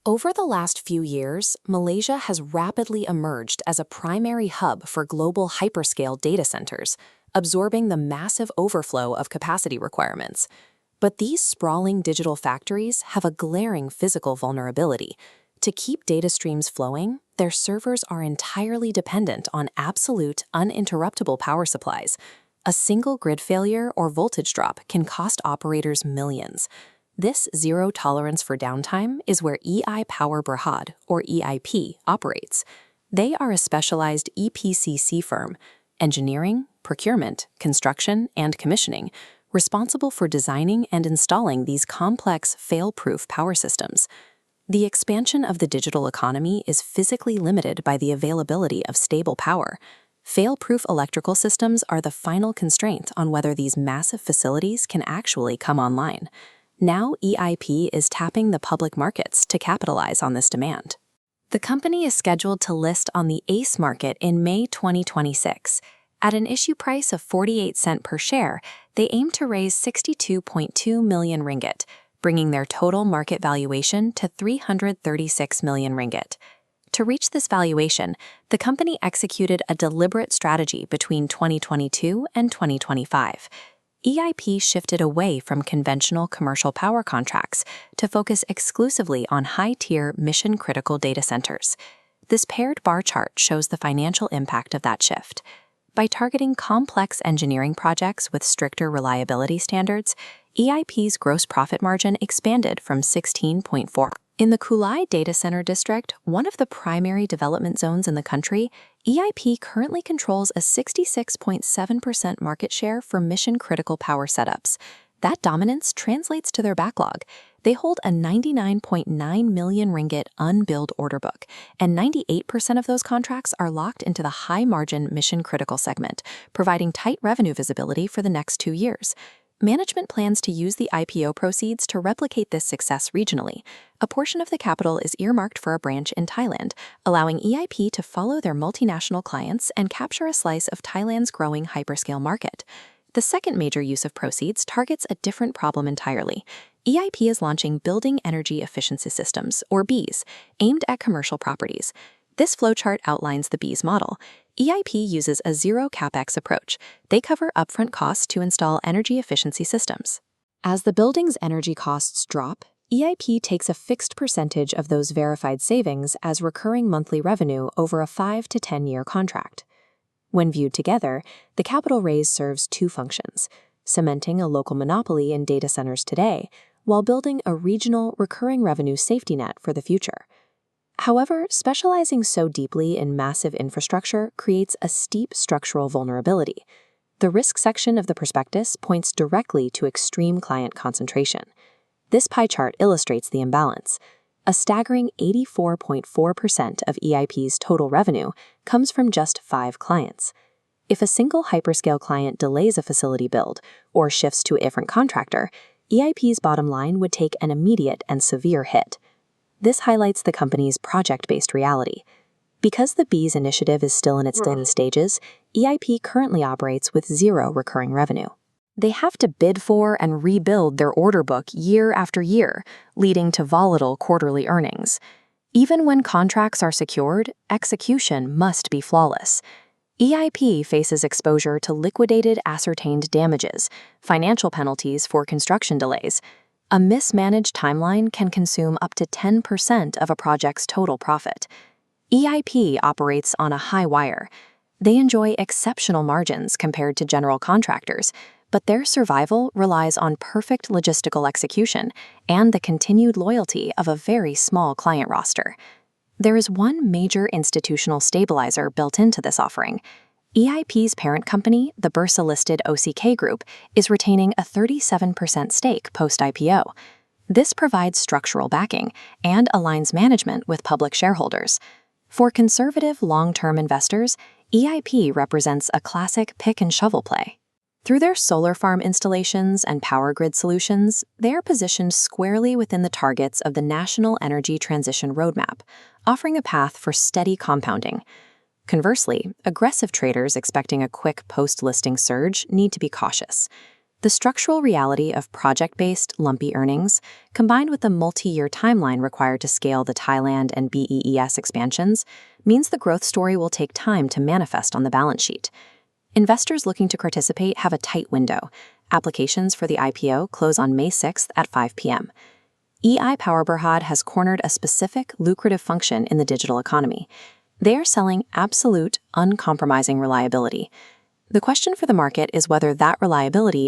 Over the last few years, Malaysia has rapidly emerged as a primary hub for global hyperscale data centers, absorbing the massive overflow of capacity requirements. But these sprawling digital factories have a glaring physical vulnerability. To keep data streams flowing, their servers are entirely dependent on absolute, uninterruptible power supplies. A single grid failure or voltage drop can cost operators millions. This zero tolerance for downtime is where EI Power Berhad, or EIP, operates. They are a specialized EPCC firm, engineering, procurement, construction, and commissioning, responsible for designing and installing these complex, fail-proof power systems. The expansion of the digital economy is physically limited by the availability of stable power. Fail-proof electrical systems are the final constraint on whether these massive facilities can actually come online. Now EIP is tapping the public markets to capitalize on this demand. The company is scheduled to list on the ACE market in May 2026. At an issue price of 48 cents per share, they aim to raise 62.2 million ringgit, bringing their total market valuation to 336 million ringgit. To reach this valuation, the company executed a deliberate strategy between 2022 and 2025. EIP shifted away from conventional commercial power contracts to focus exclusively on high-tier mission-critical data centers. This paired bar chart shows the financial impact of that shift. By targeting complex engineering projects with stricter reliability standards, EIP's gross profit margin expanded from 16.4%. In the Kulai Data Center District, one of the primary development zones in the country, EIP currently controls a 66.7% market share for mission-critical power setups. That dominance translates to their backlog. They hold a 99.9 million ringgit unbilled order book, and 98% of those contracts are locked into the high-margin mission-critical segment, providing tight revenue visibility for the next 2 years. Management plans to use the IPO proceeds to replicate this success regionally. A portion of the capital is earmarked for a branch in Thailand, allowing EIP to follow their multinational clients and capture a slice of Thailand's growing hyperscale market. The second major use of proceeds targets a different problem entirely. EIP is launching Building Energy Efficiency Systems, or BEES, aimed at commercial properties. This flowchart outlines the BEES model. EIP uses a zero capex approach. They cover upfront costs to install energy efficiency systems. As the building's energy costs drop, EIP takes a fixed percentage of those verified savings as recurring monthly revenue over a 5 to 10-year contract. When viewed together, the capital raise serves two functions: cementing a local monopoly in data centers today, while building a regional recurring revenue safety net for the future. However, specializing so deeply in massive infrastructure creates a steep structural vulnerability. The risk section of the prospectus points directly to extreme client concentration. This pie chart illustrates the imbalance. A staggering 84.4% of EIP's total revenue comes from just 5 clients. If a single hyperscale client delays a facility build or shifts to a different contractor, EIP's bottom line would take an immediate and severe hit. This highlights the company's project-based reality. Because the BEES initiative is still in its early stages, EIP currently operates with zero recurring revenue. They have to bid for and rebuild their order book year after year, leading to volatile quarterly earnings. Even when contracts are secured, execution must be flawless. EIP faces exposure to liquidated ascertained damages, financial penalties for construction delays. A mismanaged timeline can consume up to 10% of a project's total profit. EIP operates on a high wire. They enjoy exceptional margins compared to general contractors, but their survival relies on perfect logistical execution and the continued loyalty of a very small client roster. There is one major institutional stabilizer built into this offering. EIP's parent company, the Bursa-listed OCK Group, is retaining a 37% stake post-IPO. This provides structural backing and aligns management with public shareholders. For conservative long-term investors, EIP represents a classic pick-and-shovel play. Through their solar farm installations and power grid solutions, they are positioned squarely within the targets of the National Energy Transition Roadmap, offering a path for steady compounding. Conversely, aggressive traders expecting a quick post-listing surge need to be cautious. The structural reality of project-based, lumpy earnings, combined with the multi-year timeline required to scale the Thailand and BEES expansions, means the growth story will take time to manifest on the balance sheet. Investors looking to participate have a tight window. Applications for the IPO close on May 6th at 5 p.m. EI Power Berhad has cornered a specific, lucrative function in the digital economy. They are selling absolute, uncompromising reliability. The question for the market is whether that reliability